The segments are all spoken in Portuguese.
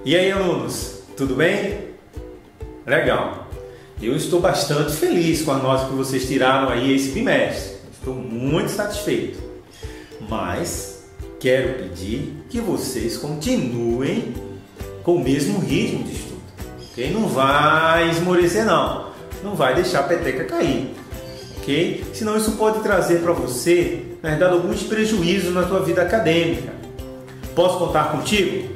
E aí, alunos, tudo bem? Legal! Eu estou bastante feliz com a nota que vocês tiraram aí esse bimestre. Estou muito satisfeito. Mas quero pedir que vocês continuem com o mesmo ritmo de estudo. Ok? Não vai esmorecer não. Não vai deixar a peteca cair. Ok? Senão isso pode trazer para você, na verdade, alguns prejuízos na tua vida acadêmica. Posso contar contigo?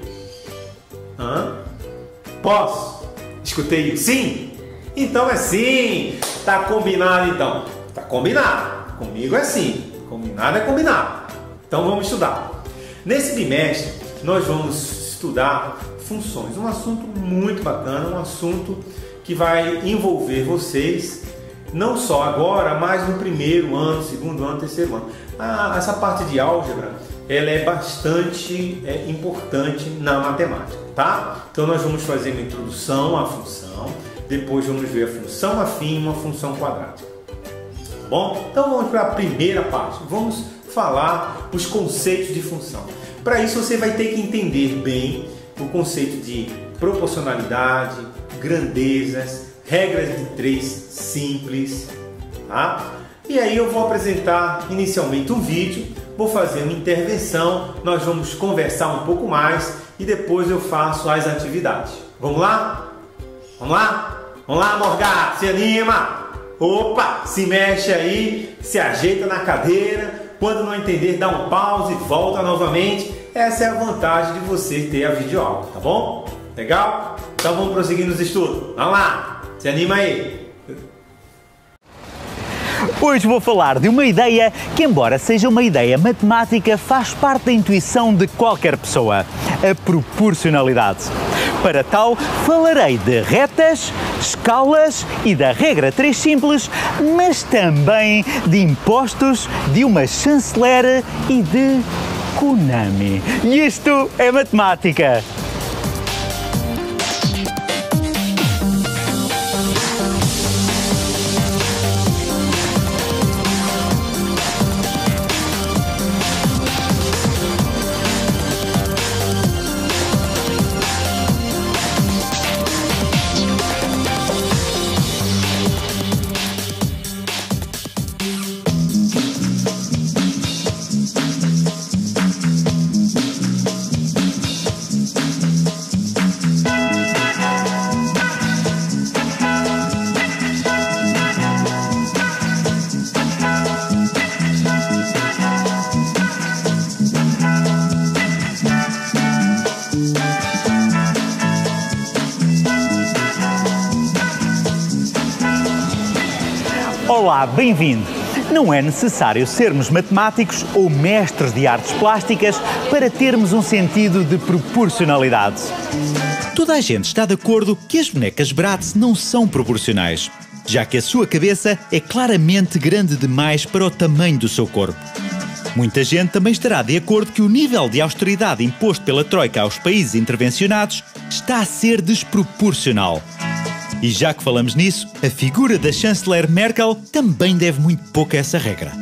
Posso? Escutei sim? Então é sim! Tá combinado então? Tá combinado! Comigo é sim! Combinado é combinado! Então vamos estudar! Nesse bimestre nós vamos estudar funções, um assunto muito bacana, um assunto que vai envolver vocês não só agora, mas no primeiro ano, segundo ano, terceiro ano. Essa parte de álgebra ela é bastante importante na matemática, tá? Então nós vamos fazer uma introdução à função, depois vamos ver a função afim e uma função quadrática. Bom, então vamos para a primeira parte. Vamos falar os conceitos de função. Para isso você vai ter que entender bem o conceito de proporcionalidade, grandezas, regras de três simples, tá? E aí eu vou apresentar inicialmente um vídeo, vou fazer uma intervenção, nós vamos conversar um pouco mais e depois eu faço as atividades. Vamos lá? Vamos lá? Vamos lá, Morgado, se anima! Opa, se mexe aí, se ajeita na cadeira, quando não entender dá um pause e volta novamente. Essa é a vantagem de você ter a videoaula, tá bom? Legal? Então vamos prosseguir nos estudos. Vamos lá, se anima aí! Hoje vou falar de uma ideia que, embora seja uma ideia matemática, faz parte da intuição de qualquer pessoa, a proporcionalidade. Para tal, falarei de retas, escalas e da regra 3 simples, mas também de impostos, de uma chanceler e de Konami. E isto é matemática! Olá, bem-vindo! Não é necessário sermos matemáticos ou mestres de artes plásticas para termos um sentido de proporcionalidade. Toda a gente está de acordo que as bonecas Bratz não são proporcionais, já que a sua cabeça é claramente grande demais para o tamanho do seu corpo. Muita gente também estará de acordo que o nível de austeridade imposto pela Troika aos países intervencionados está a ser desproporcional. E já que falamos nisso, a figura da chanceler Merkel também deve muito pouco a essa regra.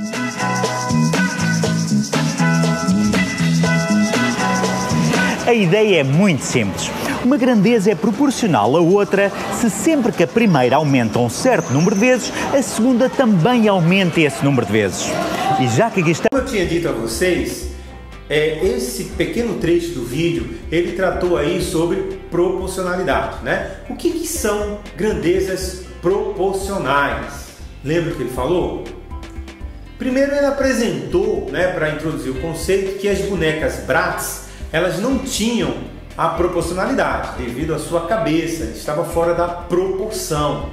A ideia é muito simples. Uma grandeza é proporcional a outra se sempre que a primeira aumenta um certo número de vezes, a segunda também aumenta esse número de vezes. E já que aqui está... Como eu tinha dito a vocês, esse pequeno trecho do vídeo, ele tratou aí sobre proporcionalidade, né? O que são grandezas proporcionais? Lembra o que ele falou? Primeiro ele apresentou, né, para introduzir o conceito, que as bonecas Bratz, elas não tinham a proporcionalidade, devido à sua cabeça, estava fora da proporção,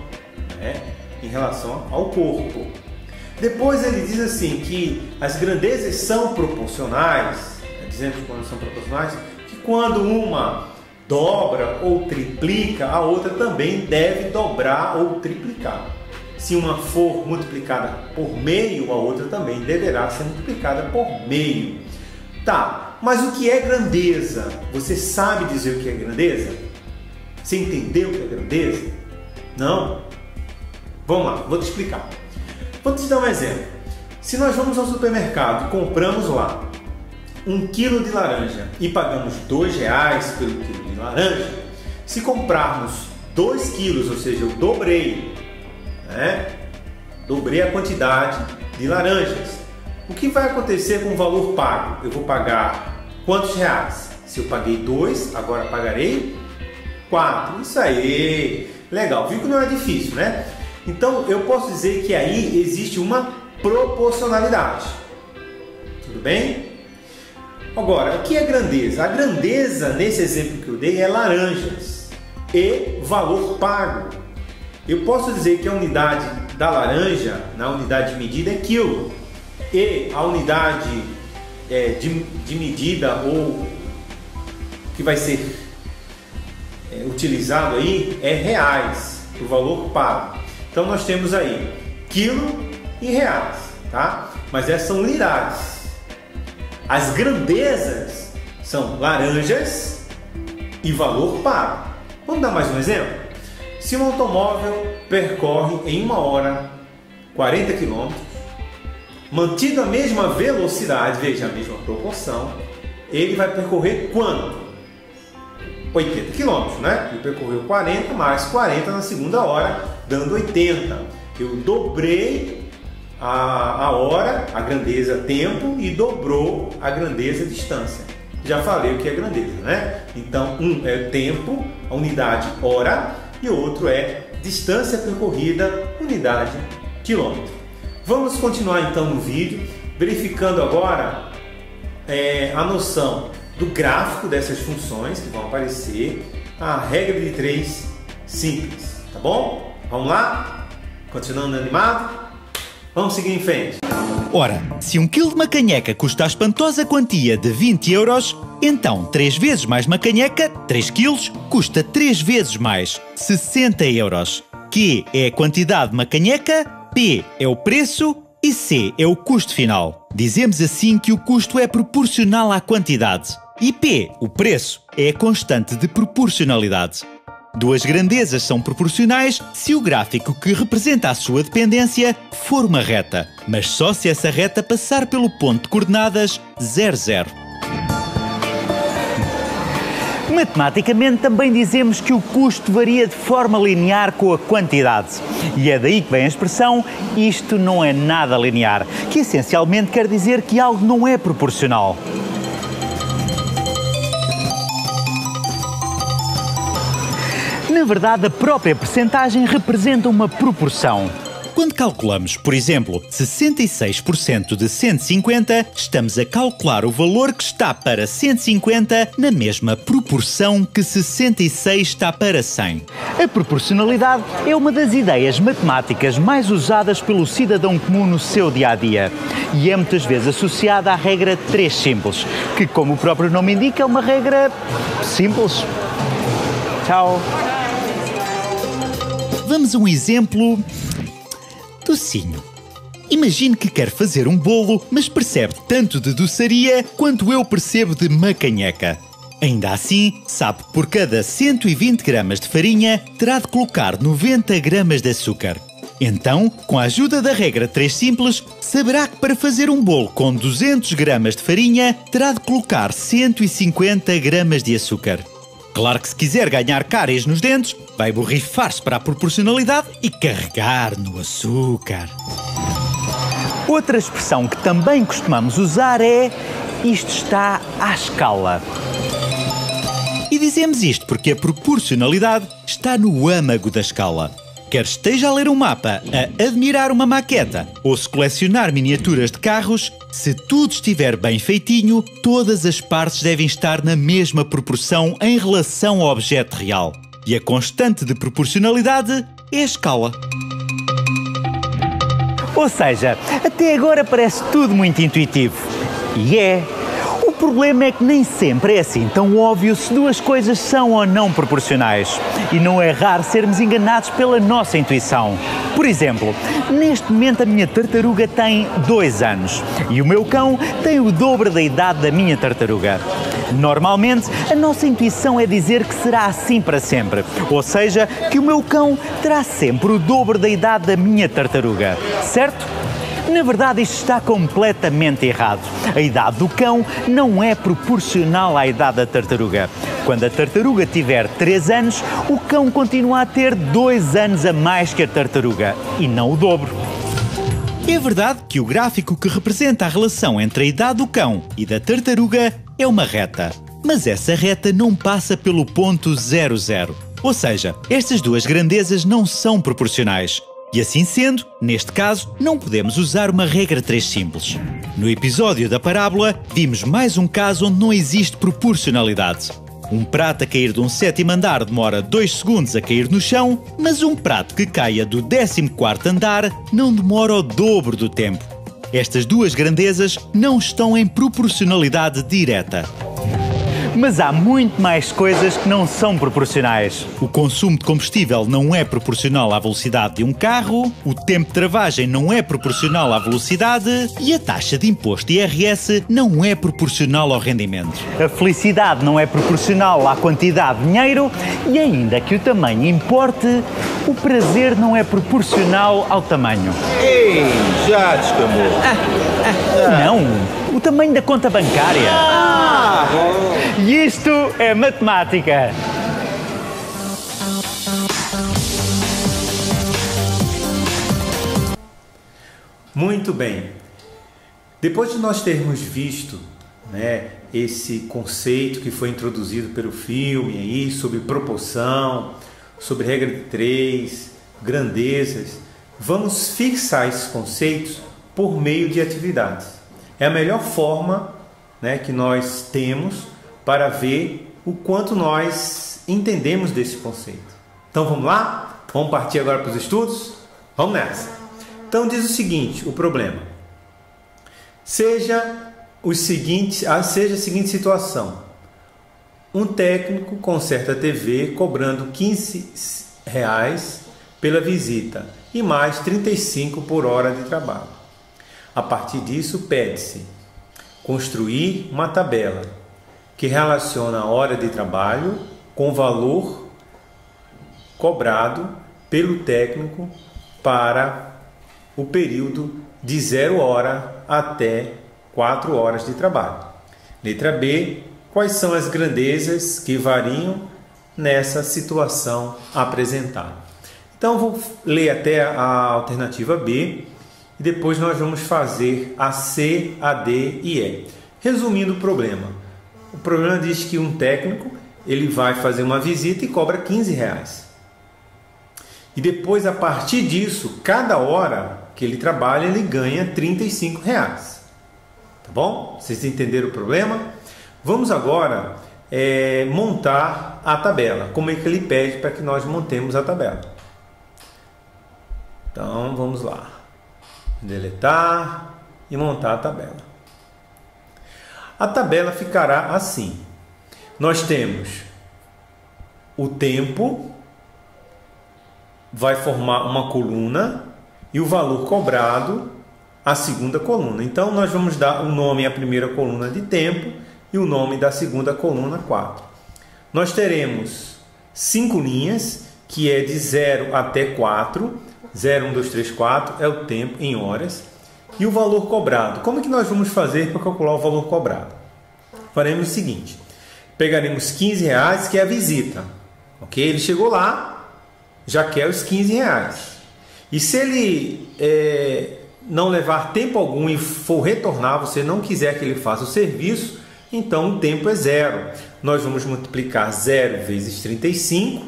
né, em relação ao corpo. Depois ele diz assim que as grandezas são proporcionais, dizendo que quando são proporcionais, que quando uma dobra ou triplica, a outra também deve dobrar ou triplicar. Se uma for multiplicada por meio, a outra também deverá ser multiplicada por meio. Tá, mas o que é grandeza? Você sabe dizer o que é grandeza? Você entendeu o que é grandeza? Não? Vamos lá, vou te explicar. Vou te dar um exemplo. Se nós vamos ao supermercado e compramos lá 1 quilo de laranja e pagamos R$2 pelo quilo de laranja, se comprarmos 2 quilos, ou seja, eu dobrei, né? Dobrei a quantidade de laranjas. O que vai acontecer com o valor pago? Eu vou pagar quantos reais? Se eu paguei 2, agora pagarei 4. Isso aí, legal. Viu que não é difícil, né? Então eu posso dizer que aí existe uma proporcionalidade. Tudo bem? Agora, o que é grandeza? A grandeza, nesse exemplo que eu dei, é laranjas e valor pago. Eu posso dizer que a unidade da laranja, na unidade de medida, é quilo. E a unidade de medida ou que vai ser utilizado aí é reais, o valor pago. Então nós temos aí quilo e reais, tá? Mas essas são unidades. As grandezas são laranjas e valor pago. Vamos dar mais um exemplo? Se um automóvel percorre em 1 hora 40 km, mantido a mesma velocidade, veja, a mesma proporção, ele vai percorrer quanto? 80 km, né? Ele percorreu 40 mais 40 na segunda hora, dando 80. Eu dobrei a hora, a grandeza tempo, e dobrou a grandeza distância. Já falei o que é grandeza, né? Então, um é tempo, a unidade hora, e o outro é distância percorrida, unidade quilômetro. Vamos continuar então no vídeo, verificando agora a noção do gráfico dessas funções que vão aparecer, a regra de 3 simples, tá bom? Vamos lá? Continuando animado? Vamos seguir em frente. Ora, se 1 quilo de macanheca custa a espantosa quantia de 20 euros, então 3 vezes mais macanheca, 3 quilos, custa 3 vezes mais, 60 euros. Q é a quantidade de macanheca, P é o preço e C é o custo final. Dizemos assim que o custo é proporcional à quantidade. E P, o preço, é a constante de proporcionalidade. Duas grandezas são proporcionais se o gráfico que representa a sua dependência for uma reta, mas só se essa reta passar pelo ponto de coordenadas 0, 0. Matematicamente também dizemos que o custo varia de forma linear com a quantidade. E é daí que vem a expressão "isto não é nada linear", que essencialmente quer dizer que algo não é proporcional. Na verdade, a própria percentagem representa uma proporção. Quando calculamos, por exemplo, 66% de 150, estamos a calcular o valor que está para 150 na mesma proporção que 66 está para 100. A proporcionalidade é uma das ideias matemáticas mais usadas pelo cidadão comum no seu dia-a-dia e é muitas vezes associada à regra 3 simples, que, como o próprio nome indica, é uma regra simples. Tchau. Vamos a um exemplo docinho. Imagine que quer fazer um bolo, mas percebe tanto de doçaria quanto eu percebo de macanheca. Ainda assim, sabe que por cada 120 gramas de farinha terá de colocar 90 gramas de açúcar. Então, com a ajuda da regra 3 simples, saberá que para fazer um bolo com 200 gramas de farinha terá de colocar 150 gramas de açúcar. Claro que se quiser ganhar cáries nos dentes, vai borrifar-se para a proporcionalidade e carregar no açúcar. Outra expressão que também costumamos usar é "isto está à escala". E dizemos isto porque a proporcionalidade está no âmago da escala. Quer esteja a ler um mapa, a admirar uma maqueta ou se colecionar miniaturas de carros, se tudo estiver bem feitinho, todas as partes devem estar na mesma proporção em relação ao objeto real. E a constante de proporcionalidade é a escala. Ou seja, até agora parece tudo muito intuitivo. E é. O problema é que nem sempre é assim tão óbvio se duas coisas são ou não proporcionais. E não é raro sermos enganados pela nossa intuição. Por exemplo, neste momento a minha tartaruga tem 2 anos e o meu cão tem o dobro da idade da minha tartaruga. Normalmente, a nossa intuição é dizer que será assim para sempre, ou seja, que o meu cão terá sempre o dobro da idade da minha tartaruga, certo? Na verdade, isto está completamente errado. A idade do cão não é proporcional à idade da tartaruga. Quando a tartaruga tiver 3 anos, o cão continua a ter 2 anos a mais que a tartaruga, e não o dobro. É verdade que o gráfico que representa a relação entre a idade do cão e da tartaruga é uma reta. Mas essa reta não passa pelo ponto 00. Ou seja, estas duas grandezas não são proporcionais. E assim sendo, neste caso, não podemos usar uma regra 3 simples. No episódio da parábola, vimos mais um caso onde não existe proporcionalidade. Um prato a cair de um 7º andar demora 2 segundos a cair no chão, mas um prato que caia do 14º andar não demora o dobro do tempo. Estas duas grandezas não estão em proporcionalidade direta. Mas há muito mais coisas que não são proporcionais. O consumo de combustível não é proporcional à velocidade de um carro, o tempo de travagem não é proporcional à velocidade e a taxa de imposto IRS não é proporcional ao rendimento. A felicidade não é proporcional à quantidade de dinheiro e, ainda que o tamanho importe, o prazer não é proporcional ao tamanho. Ei, já descamou. Não, o tamanho da conta bancária. E isto é matemática. Muito bem. Depois de nós termos visto, esse conceito que foi introduzido pelo filme aí, sobre proporção, sobre regra de 3, grandezas, vamos fixar esses conceitos por meio de atividades. É a melhor forma que nós temos para ver o quanto nós entendemos desse conceito. Então vamos lá? Vamos partir agora para os estudos? Vamos nessa! Então diz o seguinte, o problema. Seja a seguinte situação. Um técnico conserta a TV cobrando R$15 pela visita e mais 35 por hora de trabalho. A partir disso, pede-se construir uma tabela que relaciona a hora de trabalho com o valor cobrado pelo técnico para o período de 0 hora até 4 horas de trabalho. Letra B. Quais são as grandezas que variam nessa situação apresentada? Então, vou ler até a alternativa B e depois nós vamos fazer a C, a D e E. Resumindo o problema. O problema diz que um técnico ele vai fazer uma visita e cobra R$15. E depois, a partir disso, cada hora que ele trabalha, ele ganha R$35. Tá bom? Vocês entenderam o problema? Vamos agora montar a tabela. Como é que ele pede para que nós montemos a tabela? Então, vamos lá. Deletar e montar a tabela. A tabela ficará assim. Nós temos o tempo, vai formar uma coluna e o valor cobrado, a segunda coluna. Então, nós vamos dar o nome à primeira coluna de tempo e o nome da segunda coluna 4. Nós teremos 5 linhas, que é de 0 até 4. 0, 1, 2, 3, 4 é o tempo em horas. E o valor cobrado. Como é que nós vamos fazer para calcular o valor cobrado? Faremos o seguinte. Pegaremos R$15, que é a visita. Ok? Ele chegou lá, já quer os R$15. E se ele não levar tempo algum e for retornar, você não quiser que ele faça o serviço, então o tempo é 0. Nós vamos multiplicar 0 vezes 35,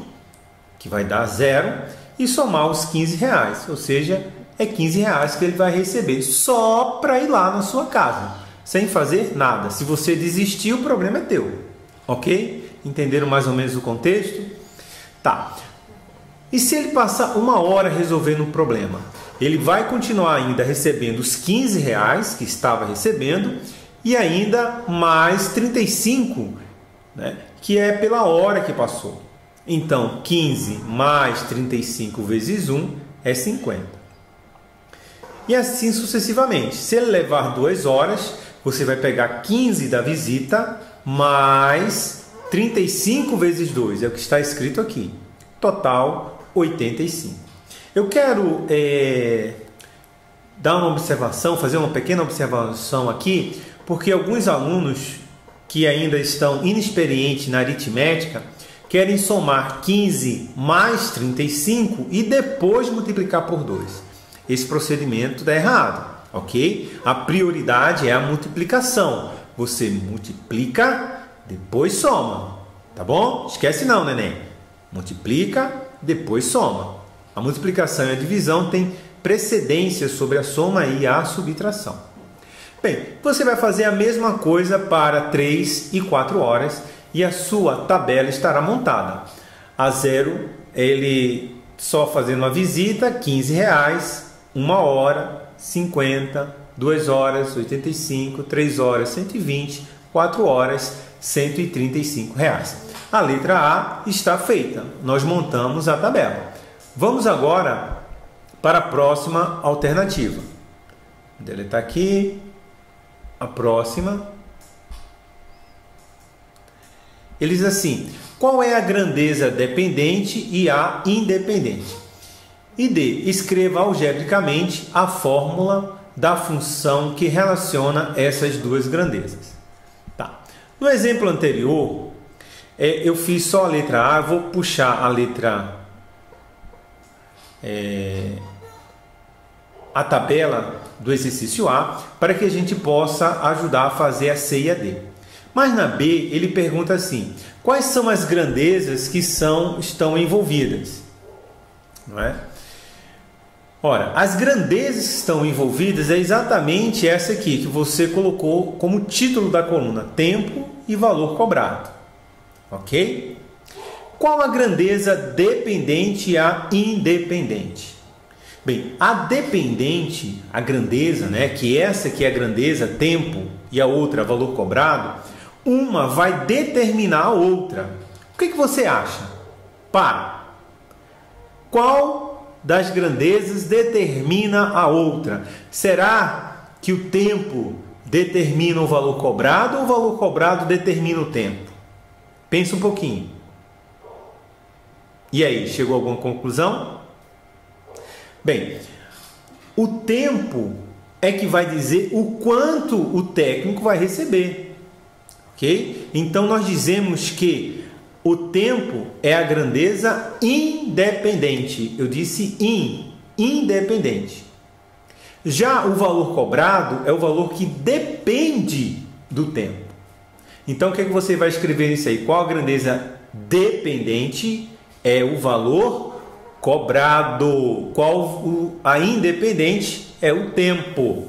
que vai dar 0, e somar os R$15. Ou seja, é R$15 que ele vai receber só para ir lá na sua casa, sem fazer nada. Se você desistir, o problema é teu. Ok? Entenderam mais ou menos o contexto? Tá. E se ele passar 1 hora resolvendo o problema? Ele vai continuar ainda recebendo os R$15 que estava recebendo e ainda mais 35, que é pela hora que passou. Então, 15 mais 35 vezes 1 é 50. E assim sucessivamente. Se ele levar 2 horas, você vai pegar 15 da visita mais 35 vezes 2, é o que está escrito aqui. Total, 85. Eu quero dar uma observação, fazer uma pequena observação aqui, porque alguns alunos que ainda estão inexperientes na aritmética querem somar 15 mais 35 e depois multiplicar por 2. Esse procedimento dá errado, ok? A prioridade é a multiplicação. Você multiplica, depois soma, tá bom? Esquece não, neném. Multiplica, depois soma. A multiplicação e a divisão têm precedência sobre a soma e a subtração. Bem, você vai fazer a mesma coisa para 3 e 4 horas e a sua tabela estará montada. A 0, ele só fazendo uma visita, R$15, 1 hora, 50, 2 horas, 85, 3 horas, 120, 4 horas, R$135. A letra A está feita. Nós montamos a tabela. Vamos agora para a próxima alternativa. Vou deletar aqui. A próxima. Ele diz assim: qual é a grandeza dependente e a independente? E D. Escreva algebricamente a fórmula da função que relaciona essas duas grandezas. Tá. No exemplo anterior, eu fiz só a letra A. Eu vou puxar a letra a tabela do exercício A para que a gente possa ajudar a fazer a C e a D. Mas na B ele pergunta assim: quais são as grandezas que estão envolvidas? Não é? Ora, as grandezas que estão envolvidas é exatamente essa aqui que você colocou como título da coluna: tempo e valor cobrado. Ok? Qual a grandeza dependente e a independente? Bem, a dependente, a grandeza, né, que essa aqui é a grandeza, tempo, e a outra, valor cobrado, uma vai determinar a outra. O que você acha? Qual das grandezas determina a outra? Será que o tempo determina o valor cobrado ou o valor cobrado determina o tempo? Pensa um pouquinho. E aí, chegou a alguma conclusão? Bem, o tempo é que vai dizer o quanto o técnico vai receber, ok? Então, nós dizemos que o tempo é a grandeza independente. Eu disse independente. Já o valor cobrado é o valor que depende do tempo. Então, o que é que você vai escrever nisso aí? Qual a grandeza dependente? É o valor cobrado. A independente é o tempo.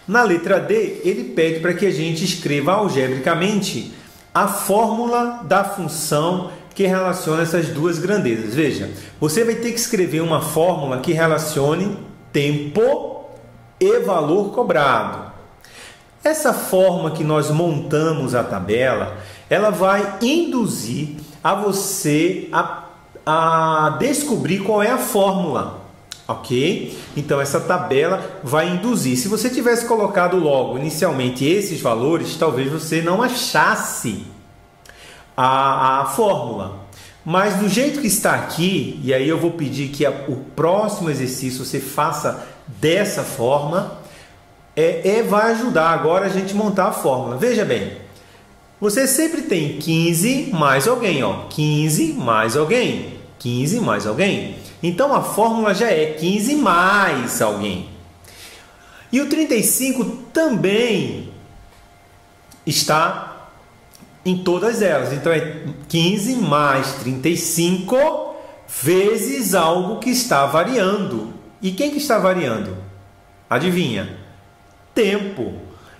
Na letra D, ele pede para que a gente escreva algebricamente a fórmula da função que relaciona essas duas grandezas. Veja, você vai ter que escrever uma fórmula que relacione tempo e valor cobrado. Essa forma que nós montamos a tabela, ela vai induzir a você a descobrir qual é a fórmula, ok? Então essa tabela vai induzir. Se você tivesse colocado logo inicialmente esses valores, talvez você não achasse a fórmula. Mas do jeito que está aqui, e aí eu vou pedir que o próximo exercício você faça dessa forma, vai ajudar agora a gente montar a fórmula. Veja bem, você sempre tem 15 mais alguém, ó. 15 mais alguém, 15 mais alguém. Então a fórmula já é 15 mais alguém. E o 35 também está em todas elas. Então é 15 mais 35 vezes algo que está variando. E quem que está variando? Adivinha? Tempo.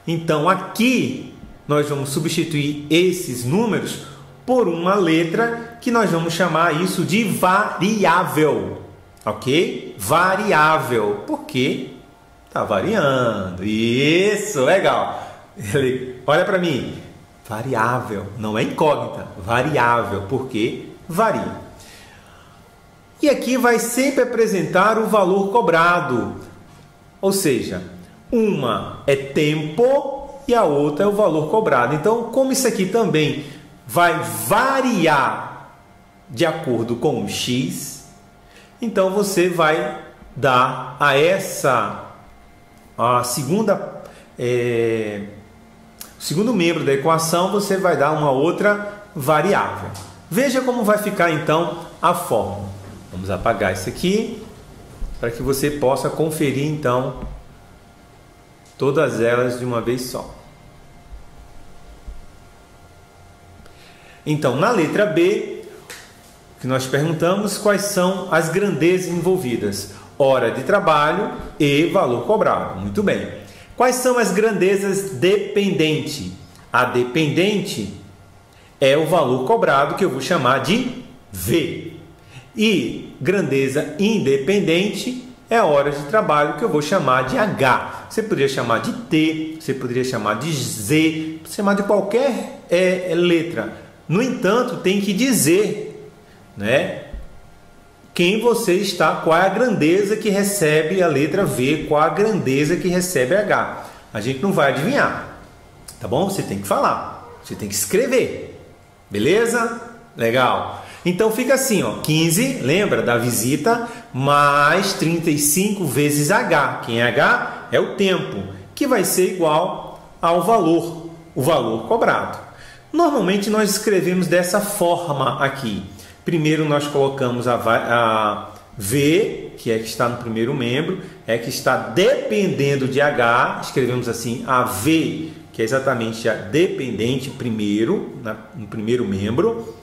Então aqui nós vamos substituir esses números por uma letra que nós vamos chamar isso de variável, ok? Variável, porque está variando. Isso, legal. Olha para mim, variável, não é incógnita, variável, porque varia. E aqui vai sempre apresentar o valor cobrado, ou seja, uma é tempo e a outra é o valor cobrado. Então, como isso aqui também vai variar de acordo com o x, então você vai dar a essa segundo membro da equação, você vai dar uma outra variável. Veja como vai ficar então a fórmula. Vamos apagar isso aqui para que você possa conferir então todas elas de uma vez só. Então, na letra B, que nós perguntamos quais são as grandezas envolvidas: hora de trabalho e valor cobrado. Muito bem. Quais são as grandezas dependentes? A dependente é o valor cobrado, que eu vou chamar de V. E grandeza independente é a hora de trabalho, que eu vou chamar de H. Você poderia chamar de T, você poderia chamar de Z, chamar de qualquer letra. No entanto, tem que dizer, né, quem você está, qual é a grandeza que recebe a letra V, qual a grandeza que recebe H. A gente não vai adivinhar, tá bom? Você tem que falar, você tem que escrever, beleza? Legal. Então fica assim, ó, 15, lembra da visita, mais 35 vezes H. Quem é H? É o tempo, que vai ser igual ao valor, o valor cobrado. Normalmente nós escrevemos dessa forma aqui. Primeiro nós colocamos a V, que é que está no primeiro membro, é que está dependendo de H, escrevemos assim a V, que é exatamente a dependente primeiro, no primeiro membro,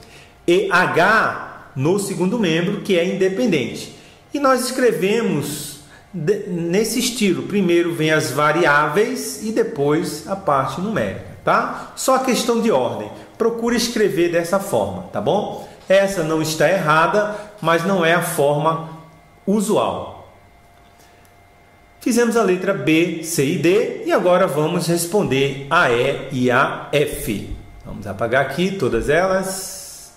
e H no segundo membro, que é independente. E nós escrevemos nesse estilo, primeiro vem as variáveis e depois a parte numérica, tá? Só questão de ordem, procure escrever dessa forma, tá bom? Essa não está errada, mas não é a forma usual. Fizemos a letra B, C e D e agora vamos responder a E e a F. Vamos apagar aqui todas elas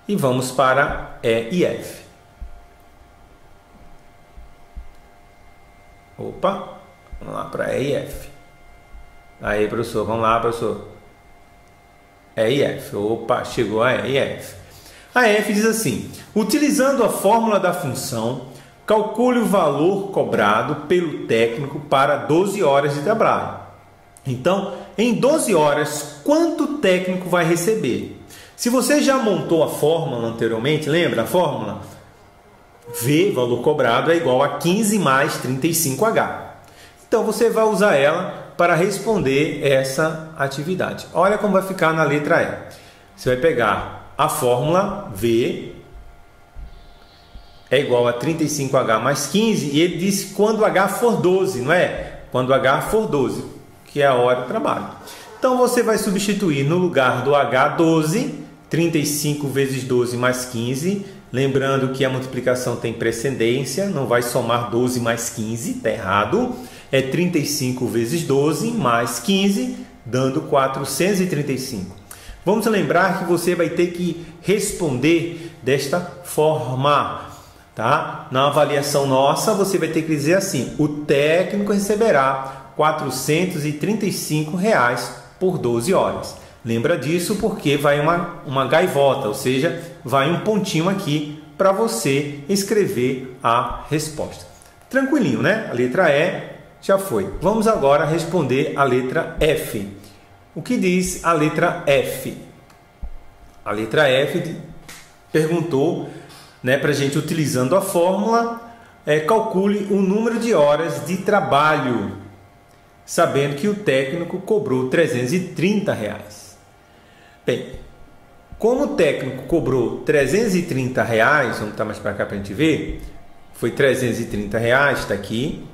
e vamos para E e F. Opa, vamos lá para E e F. Aí, professor, vamos lá, professor. E e F. Opa, chegou a E e F. A F diz assim: utilizando a fórmula da função, calcule o valor cobrado pelo técnico para 12 horas de trabalho. Então, em 12 horas, quanto o técnico vai receber? Se você já montou a fórmula anteriormente, lembra a fórmula? V, valor cobrado, é igual a 15 mais 35H. Então, você vai usar ela para responder essa atividade. Olha como vai ficar na letra E. Você vai pegar a fórmula V é igual a 35H mais 15 e ele diz quando H for 12, não é? Quando H for 12, que é a hora de trabalho. Então você vai substituir no lugar do H 12, 35 vezes 12 mais 15. Lembrando que a multiplicação tem precedência, não vai somar 12 mais 15, está errado. É 35 vezes 12 mais 15, dando 435. Vamos lembrar que você vai ter que responder desta forma, tá? Na avaliação nossa, você vai ter que dizer assim: o técnico receberá R$ 435 por 12 horas. Lembra disso porque vai uma gaivota, ou seja, vai um pontinho aqui para você escrever a resposta. Tranquilinho, né? A letra E já foi. Vamos agora responder a letra F. O que diz a letra F? A letra F perguntou, né, para a gente, utilizando a fórmula, calcule o número de horas de trabalho, sabendo que o técnico cobrou R$ 330. Bem, como o técnico cobrou R$ 330, vamos botar mais para cá para a gente ver, foi R$ 330, está aqui.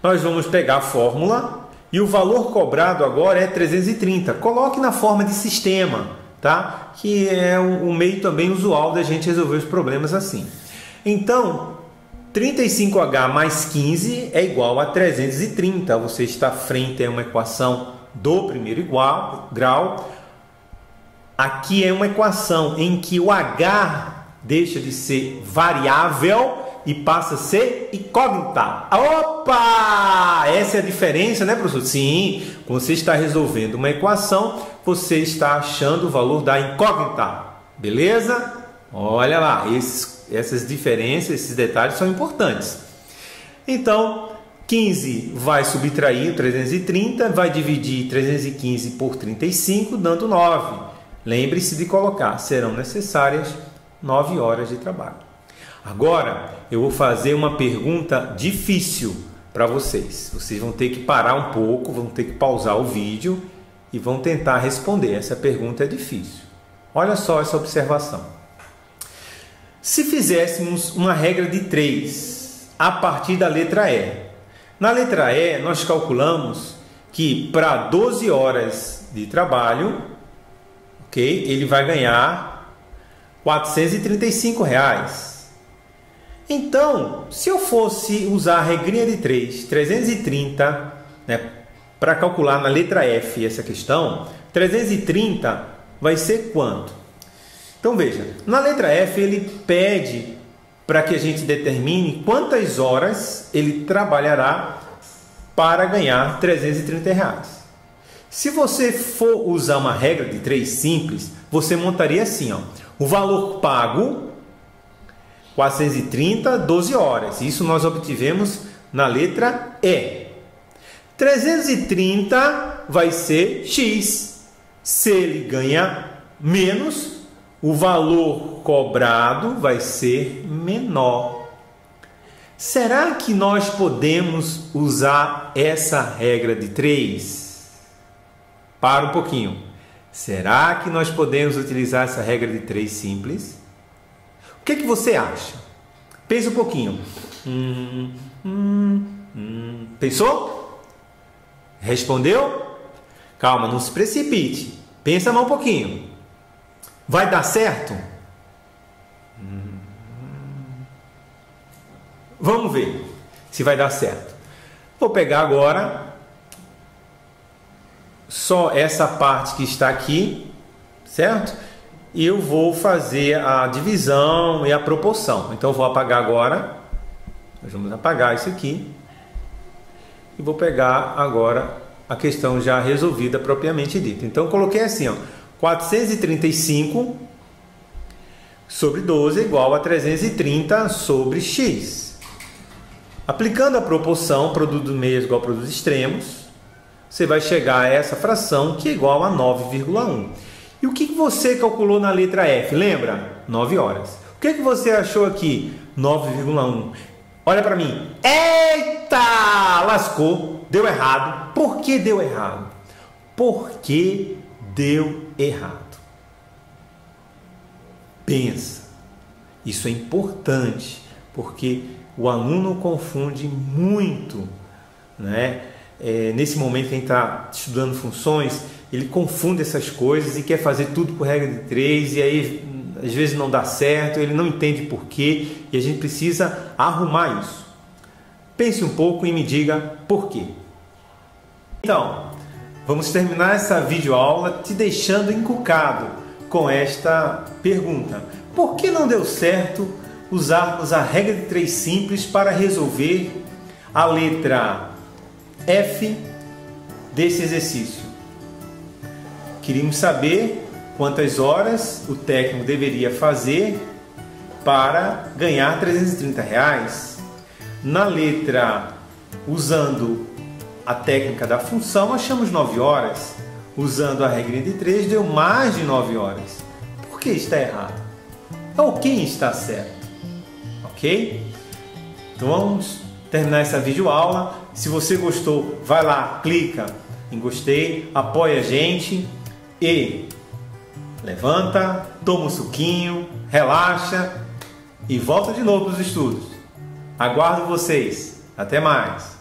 Nós vamos pegar a fórmula e o valor cobrado agora é 330. Coloque na forma de sistema, tá? Que é um meio também usual da gente resolver os problemas assim. Então, 35H mais 15 é igual a 330. Você está frente a uma equação do primeiro grau. Aqui é uma equação em que o H deixa de ser variável e passa a ser incógnita. Opa! Essa é a diferença, né, professor? Sim, quando você está resolvendo uma equação, você está achando o valor da incógnita. Beleza? Olha lá, essas diferenças, esses detalhes são importantes. Então, 15 vai subtrair 330, vai dividir 315 por 35, dando 9. Lembre-se de colocar, serão necessárias 9 horas de trabalho. Agora, eu vou fazer uma pergunta difícil para vocês. Vocês vão ter que parar um pouco, vão ter que pausar o vídeo e vão tentar responder. Essa pergunta é difícil. Olha só essa observação. Se fizéssemos uma regra de 3 a partir da letra E. Na letra E, nós calculamos que para 12 horas de trabalho, ok, ele vai ganhar R$ 435. Então, se eu fosse usar a regrinha de 330, né, para calcular na letra F essa questão, 330 vai ser quanto? Então veja, na letra F ele pede para que a gente determine quantas horas ele trabalhará para ganhar R$ 330. Se você for usar uma regra de 3 simples, você montaria assim, ó, o valor pago 430, 12 horas. Isso nós obtivemos na letra E. 330 vai ser X. Se ele ganha menos, o valor cobrado vai ser menor. Será que nós podemos usar essa regra de 3? Para um pouquinho. Será que nós podemos utilizar essa regra de 3 simples? O que você acha? Pensa um pouquinho. Pensou? Respondeu? Calma, não se precipite. Pensa mais um pouquinho. Vai dar certo? Vamos ver se vai dar certo. Vou pegar agora só essa parte que está aqui, certo? E eu vou fazer a divisão e a proporção. Então eu vou apagar agora. Nós vamos apagar isso aqui. E vou pegar agora a questão já resolvida propriamente dita. Então eu coloquei assim, ó, 435 sobre 12 é igual a 330 sobre x. Aplicando a proporção, produto dos meios igual a produto dos extremos, você vai chegar a essa fração que é igual a 9,1. E o que você calculou na letra F? Lembra? 9 horas. O que você achou aqui? 9,1. Olha para mim. Eita! Lascou. Deu errado. Por que deu errado? Porque deu errado. Pensa. Isso é importante, porque o aluno confunde muito, né? Nesse momento que a gente está estudando funções, ele confunde essas coisas e quer fazer tudo por regra de 3, e aí às vezes não dá certo, ele não entende por quê, e a gente precisa arrumar isso. Pense um pouco e me diga por quê. Então, vamos terminar essa videoaula te deixando encucado com esta pergunta. Por que não deu certo usarmos a regra de 3 simples para resolver a letra F desse exercício? Queríamos saber quantas horas o técnico deveria fazer para ganhar R$ 330. Na letra, usando a técnica da função, achamos 9 horas. Usando a regra de 3, deu mais de 9 horas. Por que está errado? Ou quem está certo? Ok? Então vamos terminar essa videoaula. Se você gostou, vai lá, clica em gostei, apoia a gente e levanta, toma um suquinho, relaxa e volta de novo para os estudos. Aguardo vocês. Até mais!